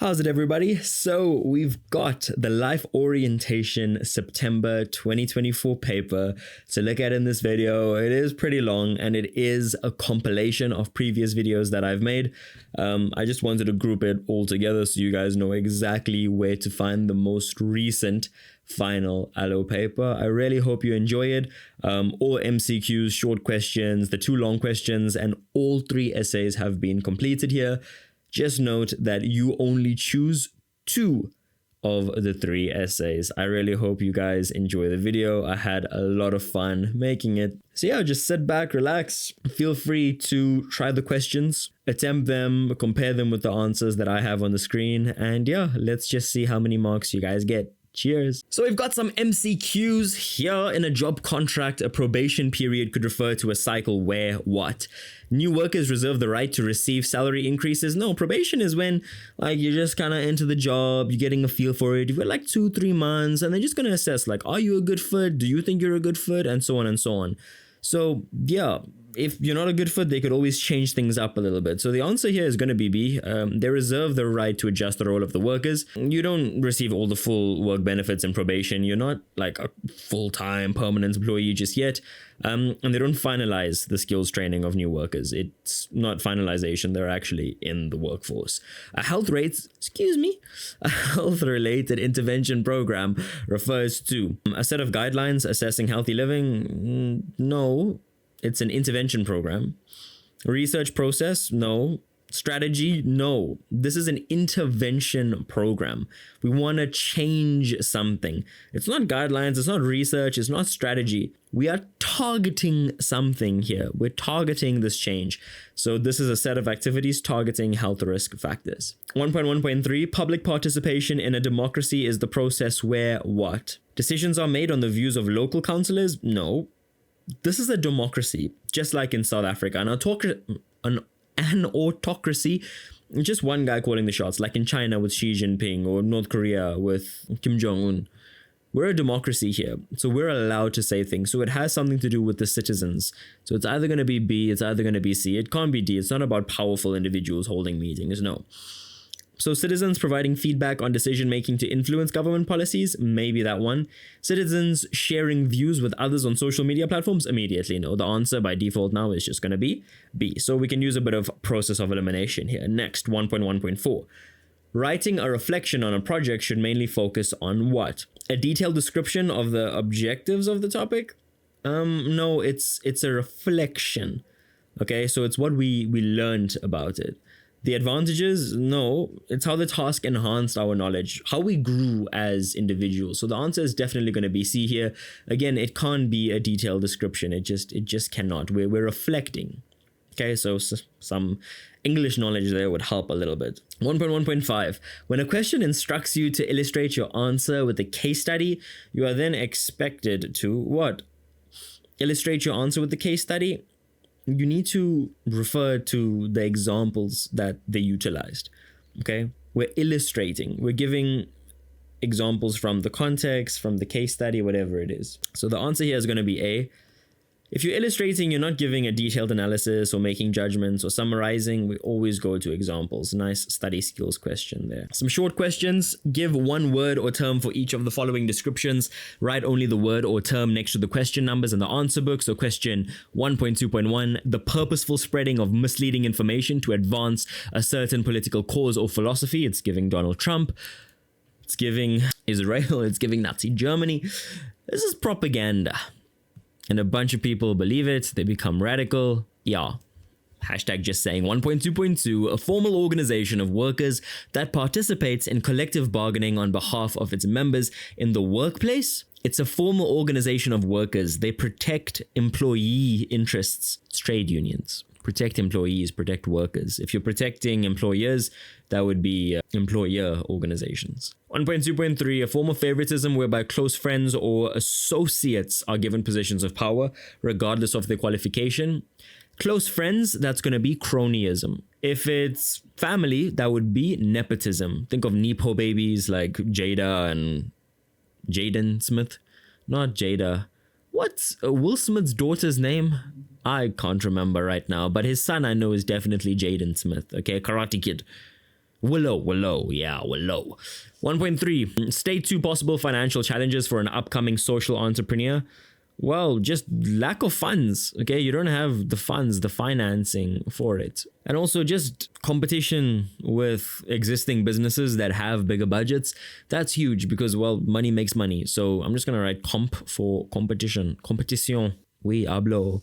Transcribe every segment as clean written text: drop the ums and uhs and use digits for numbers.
How's it, everybody? So we've got the Life Orientation September 2024 paper to look at in this video. It is pretty long and it is a compilation of previous videos that I've made. I just wanted to group it all together so you guys know exactly where to find the most recent final LO paper. I really hope you enjoy it. All MCQs, short questions, the 2 long questions, and all 3 essays have been completed here. Just note that you only choose 2 of the 3 essays. I really hope you guys enjoy the video. I had a lot of fun making it. So yeah, just sit back, relax. Feel free to try the questions, attempt them, compare them with the answers that I have on the screen. And yeah, let's just see how many marks you guys get. Cheers. So we've got some MCQs here. In a job contract, a probation period could refer to a cycle where what? New workers reserve the right to receive salary increases. No, probation is when you're just kind of into the job, you're getting a feel for it. You've got 2-3 months and they're just going to assess are you a good fit? Do you think you're a good fit? And so on and so on. So yeah, if you're not a good fit, they could always change things up a little bit. So the answer here is going to be B. They reserve the right to adjust the role of the workers. You don't receive all the full work benefits in probation. You're not a full-time permanent employee just yet. And they don't finalize the skills training of new workers. It's not finalization. They're actually in the workforce. A health-related intervention program refers to a set of guidelines assessing healthy living. No. It's an intervention program. Research process? No. Strategy? No. This is an intervention program. We want to change something. It's not guidelines, it's not research, it's not strategy. We are targeting something here. We're targeting this change. So this is a set of activities targeting health risk factors. 1.1.3, public participation in a democracy is the process where what? Decisions are made on the views of local councillors? No. This is a democracy, just like in South Africa. An autocracy, just one guy calling the shots, like in China with Xi Jinping or North Korea with Kim Jong-un. We're a democracy here, so we're allowed to say things. So it has something to do with the citizens. So it's either going to be B, it's either going to be C. It can't be D. It's not about powerful individuals holding meetings, no. So citizens providing feedback on decision-making to influence government policies, maybe that one. Citizens sharing views with others on social media platforms, immediately no. The answer by default now is just going to be B. So we can use a bit of process of elimination here. Next, 1.1.4. Writing a reflection on a project should mainly focus on what? A detailed description of the objectives of the topic? No, it's a reflection. Okay, so it's what we learned about it. The advantages? No, it's how the task enhanced our knowledge, how we grew as individuals. So the answer is definitely going to be C here. Again, it can't be a detailed description. It just cannot. We're reflecting. Okay, so some English knowledge there would help a little bit. 1.1.5. When a question instructs you to illustrate your answer with a case study, you are then expected to what? Illustrate your answer with the case study? You need to refer to the examples that they utilized. Okay, we're illustrating, we're giving examples from the context, from the case study, whatever it is. So the answer here is going to be A. If you're illustrating, you're not giving a detailed analysis or making judgments or summarizing. We always go to examples. Nice study skills question there. Some short questions. Give one word or term for each of the following descriptions. Write only the word or term next to the question numbers in the answer book. So question 1.2.1, the purposeful spreading of misleading information to advance a certain political cause or philosophy. It's giving Donald Trump. It's giving Israel. It's giving Nazi Germany. This is propaganda. And a bunch of people believe it, they become radical. Yeah. Hashtag just saying. 1.2.2, a formal organization of workers that participates in collective bargaining on behalf of its members in the workplace. It's a formal organization of workers. They protect employee interests. It's trade unions. Protect employees, protect workers. If you're protecting employers, that would be employer organizations. 1.2.3, a form of favoritism whereby close friends or associates are given positions of power, regardless of their qualification. Close friends, that's going to be cronyism. If it's family, that would be nepotism. Think of Nepo babies like Jada and Jaden Smith. Not Jada. What's Will Smith's daughter's name? I can't remember right now, but his son I know is definitely Jaden Smith, okay? Karate Kid. Willow. Yeah, Willow. 1.3. State 2 possible financial challenges for an upcoming social entrepreneur. Well, just lack of funds. Okay, you don't have the funds, the financing for it. And also just competition with existing businesses that have bigger budgets. That's huge because, well, money makes money. So I'm just going to write comp for competition. Competition. Oui, hablo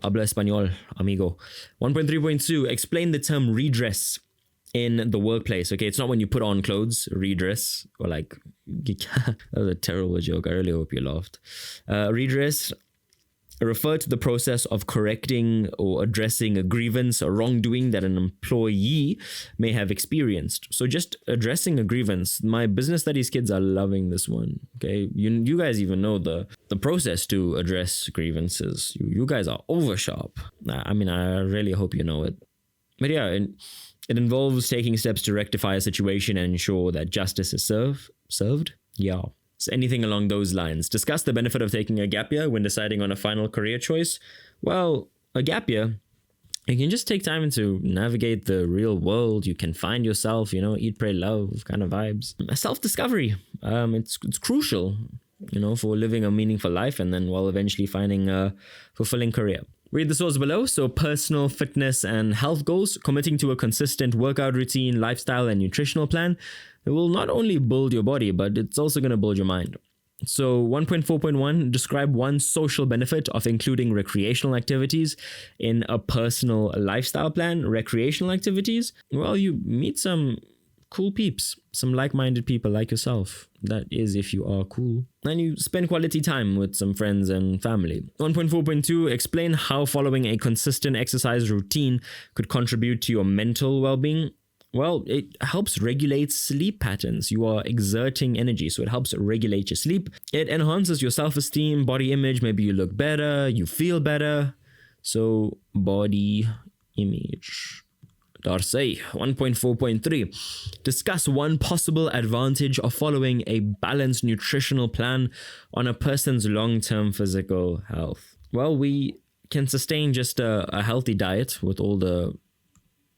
español, amigo. 1.3.2. Explain the term redress in the workplace. Okay, it's not when you put on clothes, redress, or like, that was a terrible joke. I really hope you laughed. Redress refer to the process of correcting or addressing a grievance or wrongdoing that an employee may have experienced. So just addressing a grievance. My business studies kids are loving this one. Okay, you guys even know the process to address grievances. You guys are over sharp. I mean, I really hope you know it. But yeah, it involves taking steps to rectify a situation and ensure that justice is served. Yeah. So anything along those lines. Discuss the benefit of taking a gap year when deciding on a final career choice. Well, a gap year, you can just take time to navigate the real world. You can find yourself, eat, pray, love kind of vibes. Self-discovery. It's crucial, for living a meaningful life and then, eventually finding a fulfilling career. Read the source below. So personal fitness and health goals, committing to a consistent workout routine, lifestyle, and nutritional plan. It will not only build your body, but it's also going to build your mind. So 1.4.1, describe one social benefit of including recreational activities in a personal lifestyle plan. Recreational activities, well, you meet some cool peeps, some like-minded people like yourself. That is if you are cool. And you spend quality time with some friends and family. 1.4.2, explain how following a consistent exercise routine could contribute to your mental well-being. Well, it helps regulate sleep patterns. You are exerting energy, so it helps regulate your sleep. It enhances your self-esteem, body image. Maybe you look better, you feel better. So, body image. Darcy. 1.4.3. Discuss one possible advantage of following a balanced nutritional plan on a person's long-term physical health. Well, we can sustain just a healthy diet with all the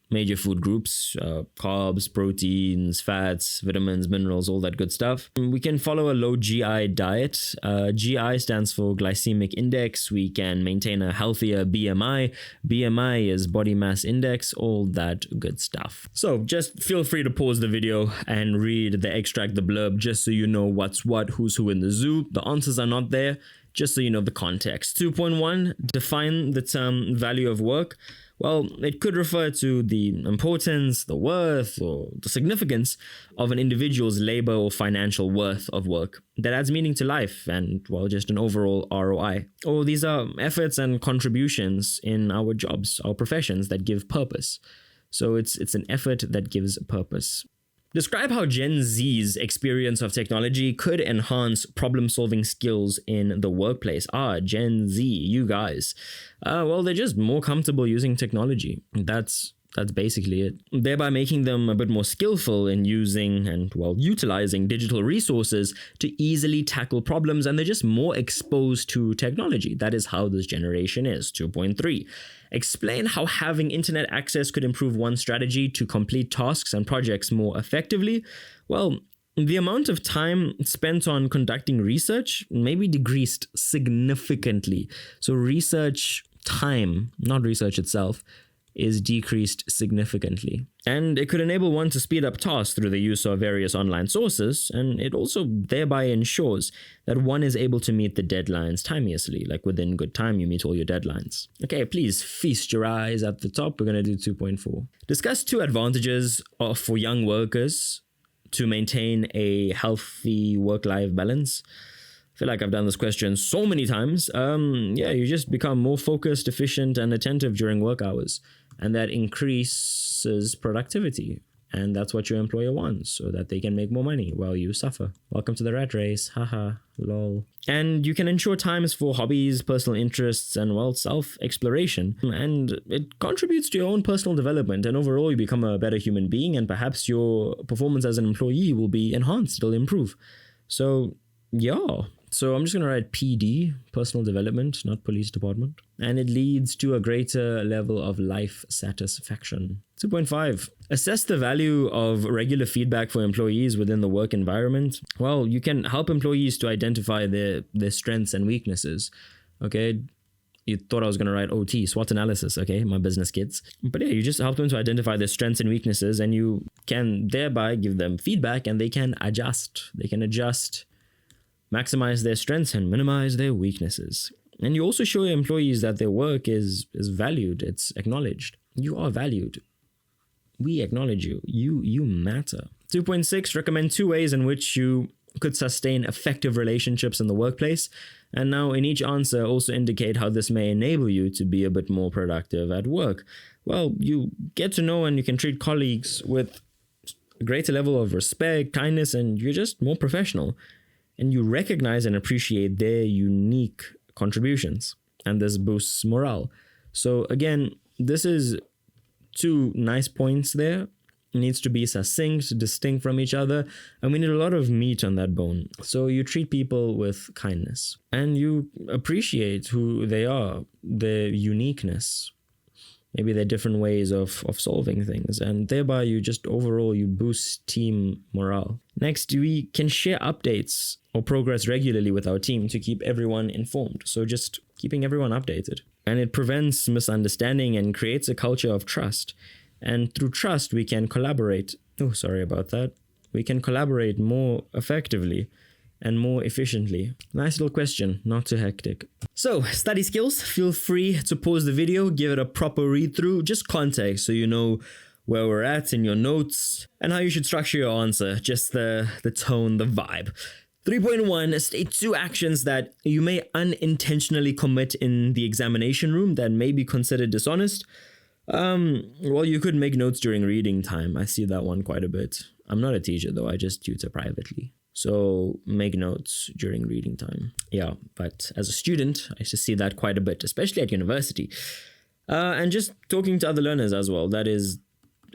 major food groups, carbs, proteins, fats, vitamins, minerals, all that good stuff. We can follow a low GI diet. GI stands for glycemic index. We can maintain a healthier BMI. BMI is body mass index, all that good stuff. So just feel free to pause the video and read the extract, the blurb, just so you know what's what, who's who in the zoo. The answers are not there, just so you know the context. 2.1, define the term value of work. Well, it could refer to the importance, the worth, or the significance of an individual's labor or financial worth of work that adds meaning to life and, just an overall ROI. Or these are efforts and contributions in our jobs, our professions that give purpose. So it's an effort that gives purpose. Describe how Gen Z's experience of technology could enhance problem-solving skills in the workplace. Gen Z, you guys. They're just more comfortable using technology. That's basically it. Thereby making them a bit more skillful in using and, utilizing digital resources to easily tackle problems, and they're just more exposed to technology. That is how this generation is. 2.3. Explain how having internet access could improve one's strategy to complete tasks and projects more effectively. Well, the amount of time spent on conducting research may be decreased significantly. So research time, not research itself, is decreased significantly. And it could enable one to speed up tasks through the use of various online sources, and it also thereby ensures that one is able to meet the deadlines timeously, like within good time you meet all your deadlines. Okay, please feast your eyes at the top. We're going to do 2.4. Discuss 2 advantages for young workers to maintain a healthy work-life balance. I feel like I've done this question so many times. You just become more focused, efficient, and attentive during work hours. And that increases productivity. And that's what your employer wants, so that they can make more money while you suffer. Welcome to the rat race. Haha, lol. And you can ensure times for hobbies, personal interests, and, self-exploration. And it contributes to your own personal development. And overall, you become a better human being. And perhaps your performance as an employee will be enhanced. It'll improve. So, yeah, So I'm just going to write PD, personal development, not police department. And it leads to a greater level of life satisfaction. 2.5, assess the value of regular feedback for employees within the work environment. Well, you can help employees to identify their strengths and weaknesses. Okay. You thought I was going to write OT, SWOT analysis, okay, my business kids. But yeah, you just help them to identify their strengths and weaknesses, and you can thereby give them feedback, and they can adjust. They can adjust, maximize their strengths and minimize their weaknesses. And you also show your employees that their work is valued, it's acknowledged. You are valued. We acknowledge you. You matter. 2.6, recommend 2 ways in which you could sustain effective relationships in the workplace. And now in each answer, also indicate how this may enable you to be a bit more productive at work. Well, you get to know and you can treat colleagues with a greater level of respect, kindness, and you're just more professional. And you recognize and appreciate their unique contributions. And this boosts morale. So again, this is 2 nice points there. It needs to be succinct, distinct from each other, and we need a lot of meat on that bone. So you treat people with kindness and you appreciate who they are, their uniqueness, maybe their different ways of solving things, and thereby you just overall you boost team morale. Next, we can share updates or progress regularly with our team to keep everyone informed. So just keeping everyone updated. And it prevents misunderstanding and creates a culture of trust. And through trust, we can collaborate. Oh, sorry about that. We can collaborate more effectively and more efficiently. Nice little question, not too hectic. So, study skills. Feel free to pause the video, give it a proper read through, just context so you know where we're at in your notes and how you should structure your answer, just the tone, the vibe. 3.1, state 2 actions that you may unintentionally commit in the examination room that may be considered dishonest. Well, you could make notes during reading time. I see that one quite a bit. I'm not a teacher though, I just tutor privately. So make notes during reading time. Yeah, but as a student, I used to see that quite a bit, especially at university. And just talking to other learners as well, that is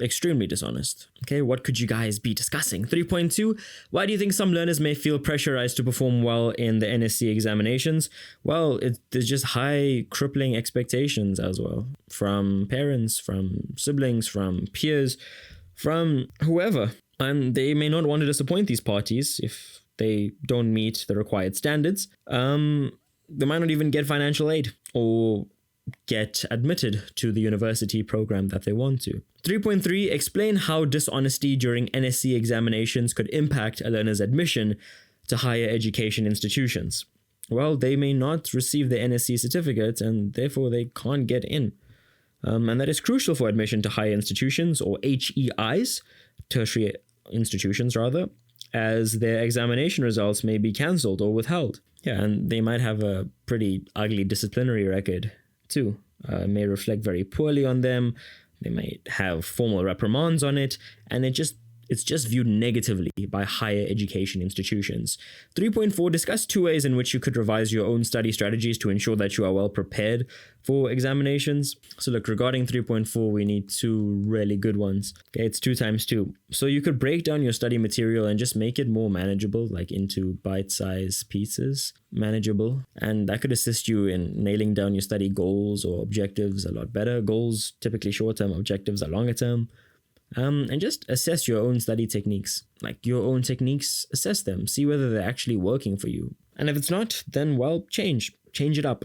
extremely dishonest. Okay, what could you guys be discussing? 3.2, why do you think some learners may feel pressurized to perform well in the NSC examinations? Well, there's just high crippling expectations as well from parents, from siblings, from peers, from whoever. And they may not want to disappoint these parties if they don't meet the required standards. They might not even get financial aid or get admitted to the university program that they want to. 3.3, explain how dishonesty during NSC examinations could impact a learner's admission to higher education institutions. Well, they may not receive the NSC certificate and therefore they can't get in. And that is crucial for admission to higher institutions, or HEIs, tertiary institutions rather, as their examination results may be cancelled or withheld. Yeah, and they might have a pretty ugly disciplinary record too. May reflect very poorly on them. They might have formal reprimands on it, and it's just viewed negatively by higher education institutions. 3.4, discuss 2 ways in which you could revise your own study strategies to ensure that you are well prepared for examinations. So look, regarding 3.4, we need 2 really good ones. Okay, it's 2 times 2. So you could break down your study material and just make it more manageable, like into bite-sized pieces, manageable. And that could assist you in nailing down your study goals or objectives a lot better. Goals, typically short-term, objectives are longer-term. And just assess your own study techniques, like your own techniques, assess them, see whether they're actually working for you. And if it's not, then well, change it up.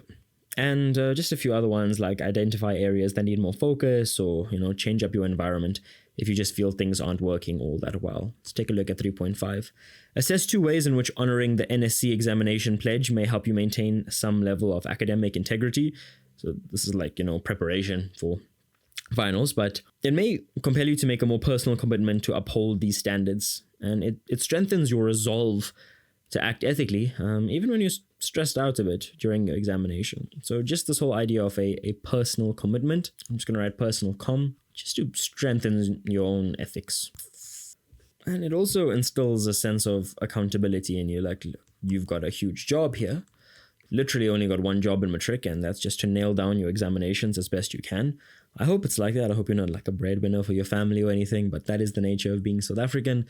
And just a few other ones like identify areas that need more focus, or, change up your environment if you just feel things aren't working all that well. Let's take a look at 3.5. Assess 2 ways in which honoring the NSC examination pledge may help you maintain some level of academic integrity. So this is like, preparation for finals, but it may compel you to make a more personal commitment to uphold these standards, and it strengthens your resolve to act ethically, even when you're stressed out a bit during your examination. So just this whole idea of a personal commitment, I'm just going to write personal just to strengthen your own ethics. And it also instills a sense of accountability in you, like, look, you've got a huge job here. Literally only got 1 job in matric, and that's just to nail down your examinations as best you can. I hope it's like that. I hope you're not like a breadwinner for your family or anything, but that is the nature of being South African.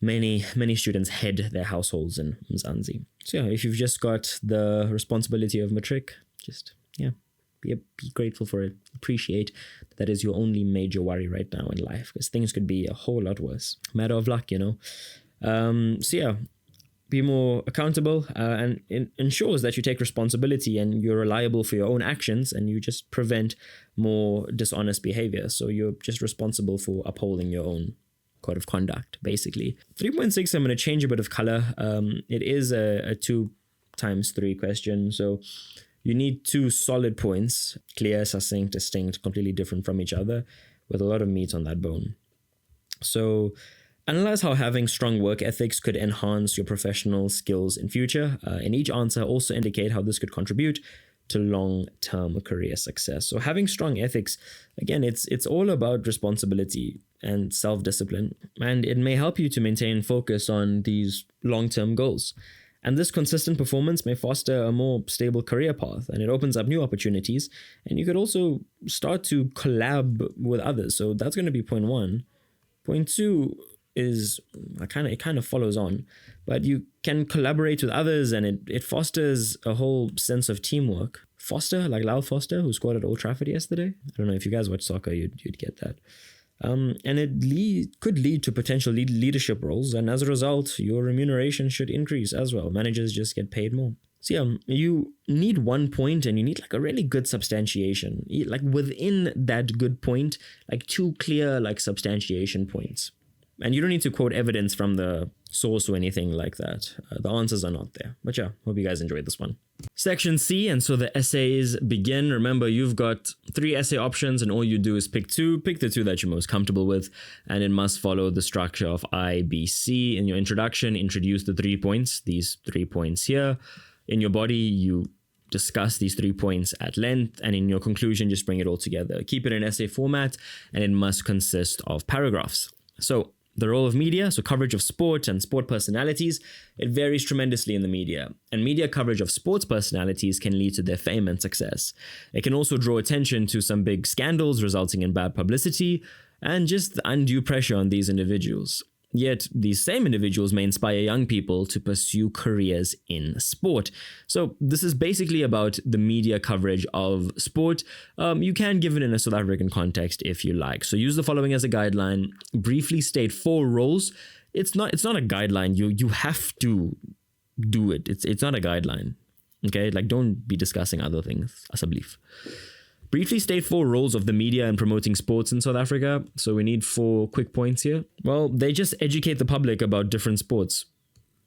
many students head their households in Mzansi. So yeah, if you've just got the responsibility of matric, just be grateful for it. Appreciate that is your only major worry right now in life, because things could be a whole lot worse. Matter of luck, So yeah, be more accountable, and it ensures that you take responsibility and you're reliable for your own actions, and you just prevent more dishonest behavior. So you're just responsible for upholding your own code of conduct, basically. 3.6, I'm going to change a bit of color. It is a 2 times 3 question, so you need 2 solid points, clear, succinct, distinct, completely different from each other, with a lot of meat on that bone. So analyze how having strong work ethics could enhance your professional skills in future. In each answer, also indicate how this could contribute to long-term career success. So having strong ethics, again, it's all about responsibility and self-discipline, and it may help you to maintain focus on these long-term goals. And this consistent performance may foster a more stable career path, and it opens up new opportunities. And you could also start to collab with others. So that's going to be point 1. Point 2 is it kind of follows on, but you can collaborate with others, and it fosters a whole sense of teamwork. Foster, like Lyle Foster, who scored at Old Trafford yesterday. I don't know if you guys watch soccer, you'd get that. And it could lead to potential leadership roles, and as a result, your remuneration should increase as well. Managers just get paid more. So yeah, you need 1 point, and you need like a really good substantiation. Like within that good point, like 2 clear like substantiation points. And you don't need to quote evidence from the source or anything like that. The answers are not there. But yeah, hope you guys enjoyed this one. Section C, and so the essays begin. Remember, you've got 3 essay options, and all you do is pick 2. Pick the 2 that you're most comfortable with, and it must follow the structure of IBC. In your introduction, introduce the 3 points, these 3 points here. In your body, you discuss these 3 points at length, and in your conclusion, just bring it all together. Keep it in essay format, and it must consist of paragraphs. So the role of media, so coverage of sport and sport personalities, it varies tremendously in the media. And media coverage of sports personalities can lead to their fame and success. It can also draw attention to some big scandals resulting in bad publicity and just undue pressure on these individuals. Yet these same individuals may inspire young people to pursue careers in sport. So this is basically about the media coverage of sport. You can give it in a South African context if you like. So use the following as a guideline. Briefly state 4 roles. It's not a guideline. You have to do it. It's not a guideline. Okay, like don't be discussing other things as a belief. Briefly state 4 roles of the media in promoting sports in South Africa. So we need 4 quick points here. Well, they just educate the public about different sports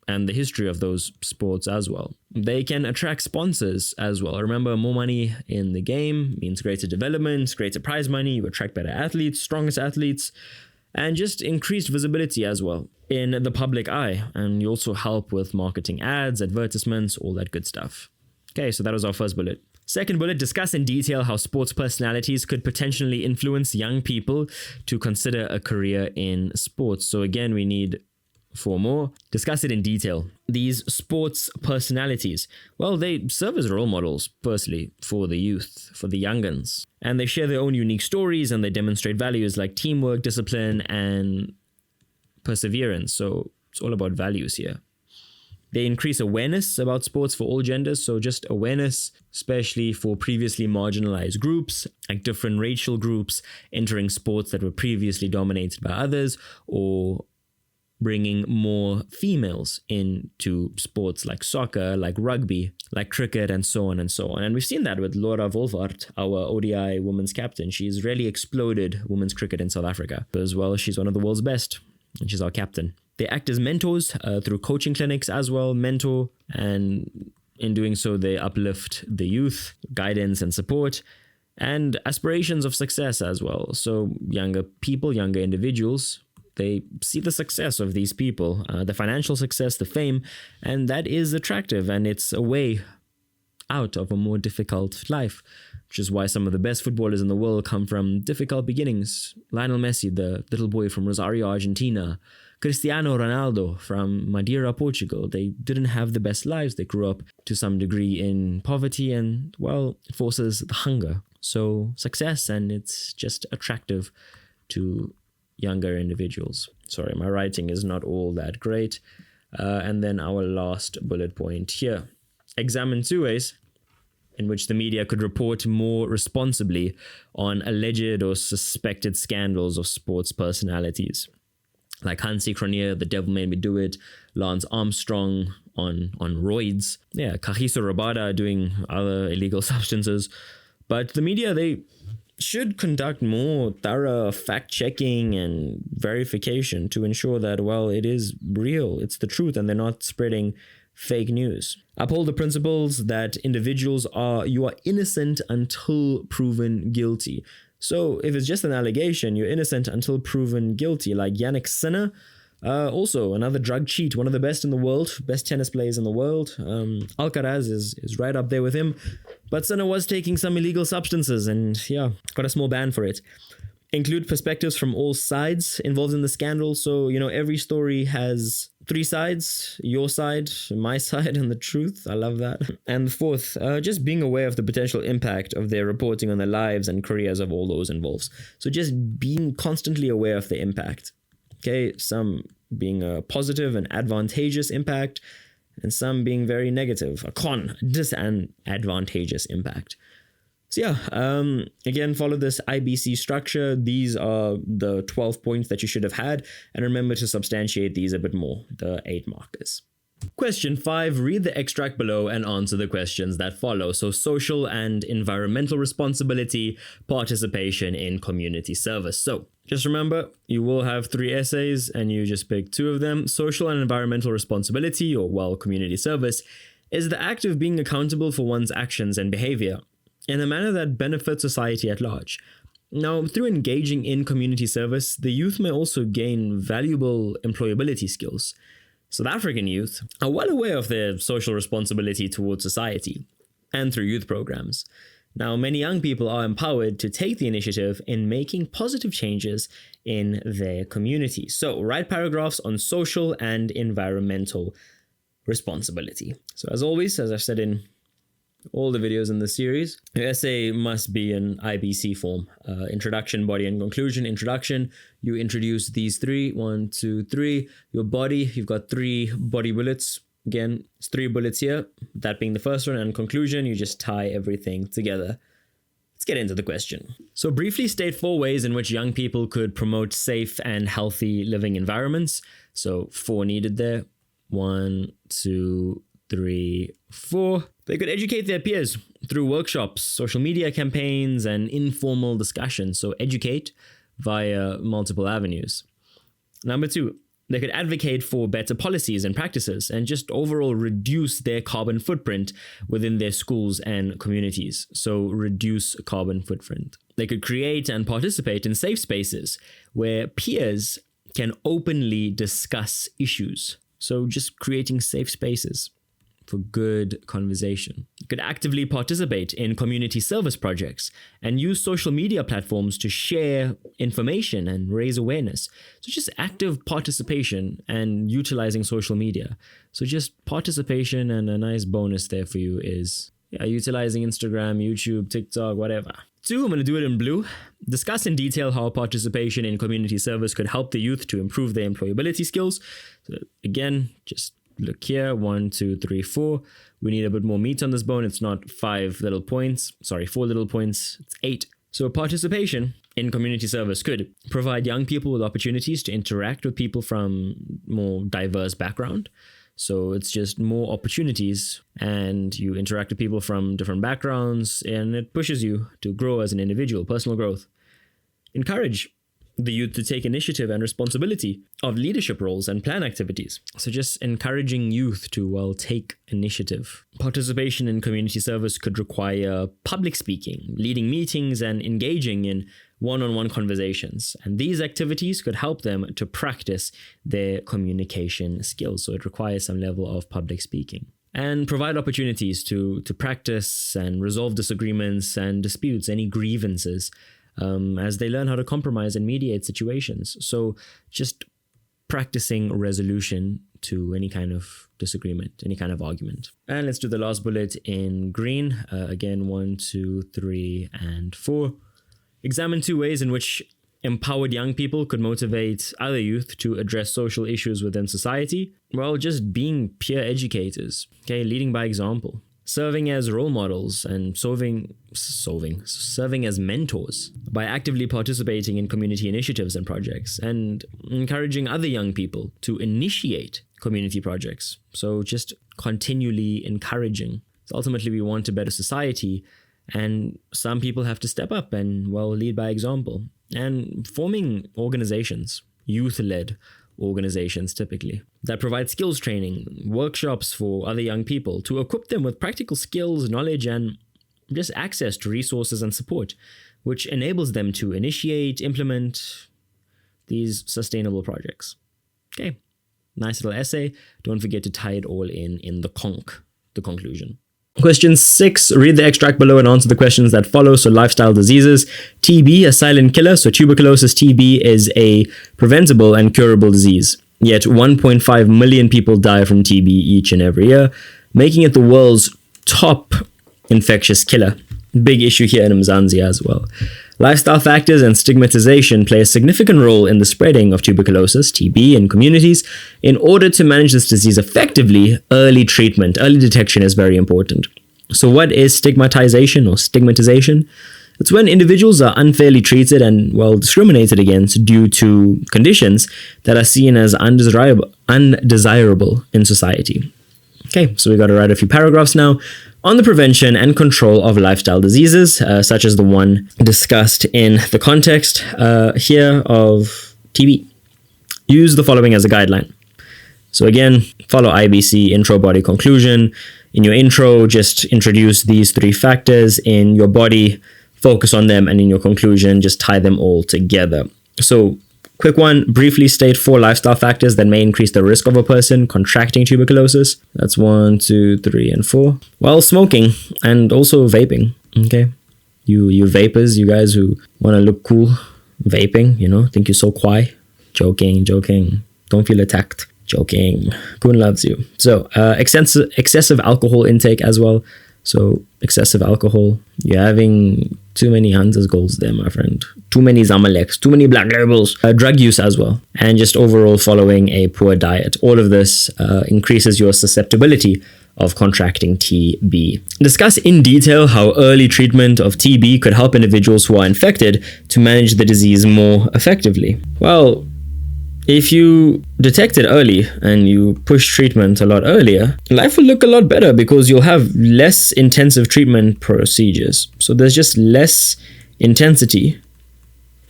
and the history of those sports as well. They can attract sponsors as well. Remember, more money in the game means greater development, greater prize money. You attract better athletes, strongest athletes, and just increased visibility as well in the public eye. And you also help with marketing ads, advertisements, all that good stuff. Okay, so that was our first bullet. Second bullet, discuss in detail how sports personalities could potentially influence young people to consider a career in sports. So again, we need 4 more. Discuss it in detail. These sports personalities, well, they serve as role models, firstly, for the youth, for the young'uns. And they share their own unique stories, and they demonstrate values like teamwork, discipline, and perseverance. So it's all about values here. They increase awareness about sports for all genders, so just awareness, especially for previously marginalized groups, like different racial groups entering sports that were previously dominated by others, or bringing more females into sports like soccer, like rugby, like cricket, and so on and so on. And we've seen that with Laura Wolvaert, our ODI women's captain. She's really exploded women's cricket in South Africa. As well, she's one of the world's best, and she's our captain. They act as mentors through coaching clinics as well, mentor, and in doing so, they uplift the youth, guidance and support, and aspirations of success as well. So younger people, younger individuals, they see the success of these people, the financial success, the fame, and that is attractive, and it's a way out of a more difficult life, which is why some of the best footballers in the world come from difficult beginnings. Lionel Messi, the little boy from Rosario, Argentina, Cristiano Ronaldo from Madeira, Portugal. They didn't have the best lives. They grew up to some degree in poverty, and, well, it forces the hunger. So success, and it's just attractive to younger individuals. Sorry, my writing is not all that great. And then our last bullet point here. Examine 2 ways in which the media could report more responsibly on alleged or suspected scandals of sports personalities. Like Hansi Cronje, The Devil Made Me Do It, Lance Armstrong on roids, Kagiso Rabada doing other illegal substances. But the media, they should conduct more thorough fact-checking and verification to ensure that, well, it is real, it's the truth, and they're not spreading fake news. Uphold the principles that you are innocent until proven guilty. So if it's just an allegation, you're innocent until proven guilty. Like Yannick Sinner, also another drug cheat, one of the best in the world, best tennis players in the world. Alcaraz is right up there with him. But Sinner was taking some illegal substances and got a small ban for it. Include perspectives from all sides involved in the scandal. So, every story has 3 sides, your side, my side, and the truth. I love that. And fourth, just being aware of the potential impact of their reporting on the lives and careers of all those involved. So just being constantly aware of the impact. Okay, some being a positive and advantageous impact, and some being very negative, a disadvantageous impact. So again, follow this IBC structure. These are the 12 points that you should have had. And remember to substantiate these a bit more, the 8 markers. Question 5, read the extract below and answer the questions that follow. So social and environmental responsibility, participation in community service. So just remember, you will have 3 essays and you just pick 2 of them. Social and environmental responsibility, or community service, is the act of being accountable for one's actions and behavior in a manner that benefits society at large. Now, through engaging in community service, the youth may also gain valuable employability skills. South African youth are well aware of their social responsibility towards society and through youth programs. Now, many young people are empowered to take the initiative in making positive changes in their community. So, write paragraphs on social and environmental responsibility. So, as always, as I've said in all the videos in the series, your essay must be in IBC form. Introduction, body, and conclusion. Introduction, you introduce these 3. 1, 2, 3. Your body, you've got 3 body bullets. Again, it's 3 bullets here, that being the first one. And conclusion, you just tie everything together. Let's get into the question. So briefly state 4 ways in which young people could promote safe and healthy living environments. So 4 needed there. 1, 2, 3, 4. They could educate their peers through workshops, social media campaigns, and informal discussions. So educate via multiple avenues. Number 2, they could advocate for better policies and practices and just overall reduce their carbon footprint within their schools and communities. So reduce carbon footprint. They could create and participate in safe spaces where peers can openly discuss issues. So just creating safe spaces for good conversation. You could actively participate in community service projects and use social media platforms to share information and raise awareness. So just active participation and utilizing social media. So just participation, and a nice bonus there for you is utilizing Instagram, YouTube, TikTok, whatever. 2, I'm going to do it in blue. Discuss in detail how participation in community service could help the youth to improve their employability skills. So again, just look here, 1, 2, 3, 4. We need a bit more meat on this bone. It's not 4 little points. It's 8. So participation in community service could provide young people with opportunities to interact with people from more diverse background. So it's just more opportunities, and you interact with people from different backgrounds, and it pushes you to grow as an individual, personal growth. Encourage the youth to take initiative and responsibility of leadership roles and plan activities. So just encouraging youth to, take initiative. Participation in community service could require public speaking, leading meetings, and engaging in one-on-one conversations. And these activities could help them to practice their communication skills. So it requires some level of public speaking. And provide opportunities to practice and resolve disagreements and disputes, any grievances, as they learn how to compromise and mediate situations. So just practicing resolution to any kind of disagreement, any kind of argument. And let's do the last bullet in green. Again, 1, 2, 3, and 4. Examine 2 ways in which empowered young people could motivate other youth to address social issues within society. Well, just being peer educators, okay, leading by example, serving as role models, and serving as mentors by actively participating in community initiatives and projects, and encouraging other young people to initiate community projects. So just continually encouraging. So ultimately, we want a better society, and some people have to step up and, well, lead by example. And forming organizations, youth-led organizations typically, that provide skills training, workshops for other young people to equip them with practical skills, knowledge, and just access to resources and support, which enables them to initiate, implement these sustainable projects. Okay, nice little essay. Don't forget to tie it all in the conclusion. Question 6, read the extract below and answer the questions that follow. So lifestyle diseases, TB, a silent killer. So tuberculosis, TB, is a preventable and curable disease. Yet 1.5 million people die from TB each and every year, making it the world's top infectious killer. Big issue here in Mzansi as well. Lifestyle factors and stigmatization play a significant role in the spreading of tuberculosis, TB, in communities. In order to manage this disease effectively, early treatment, early detection is very important. So what is stigmatization or stigmatization? It's when individuals are unfairly treated and, well, discriminated against due to conditions that are seen as undesirable in society. Okay, so we got to write a few paragraphs now on the prevention and control of lifestyle diseases, such as the one discussed in the context here of TB. Use the following as a guideline. So again, follow IBC, intro, body, conclusion. In your intro, just introduce these 3 factors. In your body, focus on them. And in your conclusion, just tie them all together. So quick one, briefly state 4 lifestyle factors that may increase the risk of a person contracting tuberculosis. That's 1, 2, 3, and 4. Well, smoking and also vaping. Okay. You vapors, you guys who want to look cool, vaping, think you're so quiet. Joking. Don't feel attacked. Joking. Goon loves you. So excessive alcohol intake as well. So excessive alcohol, you're having too many Hans's goals there, my friend. Too many Zamaleks, too many black labels. Drug use as well. And just overall following a poor diet. All of this increases your susceptibility of contracting TB. Discuss in detail how early treatment of TB could help individuals who are infected to manage the disease more effectively. Well, if you detect it early and you push treatment a lot earlier, life will look a lot better because you'll have less intensive treatment procedures. So there's just less intensity.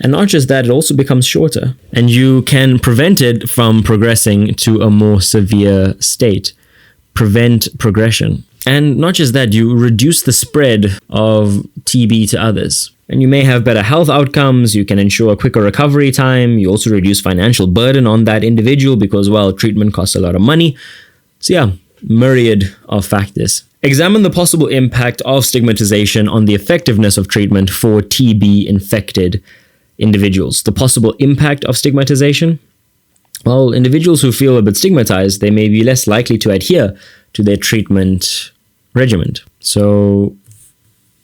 And not just that, it also becomes shorter. And you can prevent it from progressing to a more severe state. Prevent progression. And not just that, you reduce the spread of TB to others. And you may have better health outcomes, you can ensure a quicker recovery time, you also reduce financial burden on that individual because, well, treatment costs a lot of money. So yeah, myriad of factors. Examine the possible impact of stigmatization on the effectiveness of treatment for TB-infected individuals. The possible impact of stigmatization? Well, individuals who feel a bit stigmatized, they may be less likely to adhere to their treatment regimen. So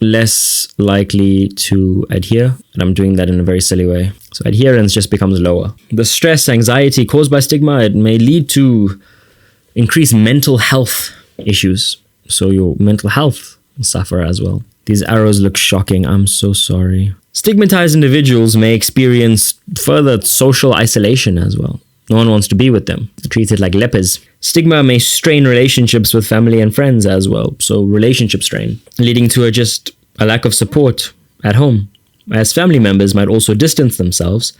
less likely to adhere, and I'm doing that in a very silly way. So adherence just becomes lower. The stress, anxiety caused by stigma, it may lead to increased mental health issues. So your mental health will suffer as well. These arrows look shocking. I'm so sorry. Stigmatized individuals may experience further social isolation as well. No one wants to be with them. They're treated like lepers. Stigma may strain relationships with family and friends as well. So relationship strain, leading to a lack of support at home, as family members might also distance themselves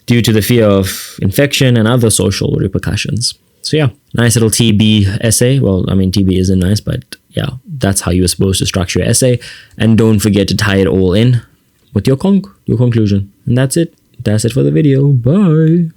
due to the fear of infection and other social repercussions. So yeah, nice little TB essay. Well, I mean, TB isn't nice, but yeah, that's how you're supposed to structure your essay. And don't forget to tie it all in with your conclusion. And that's it. That's it for the video. Bye.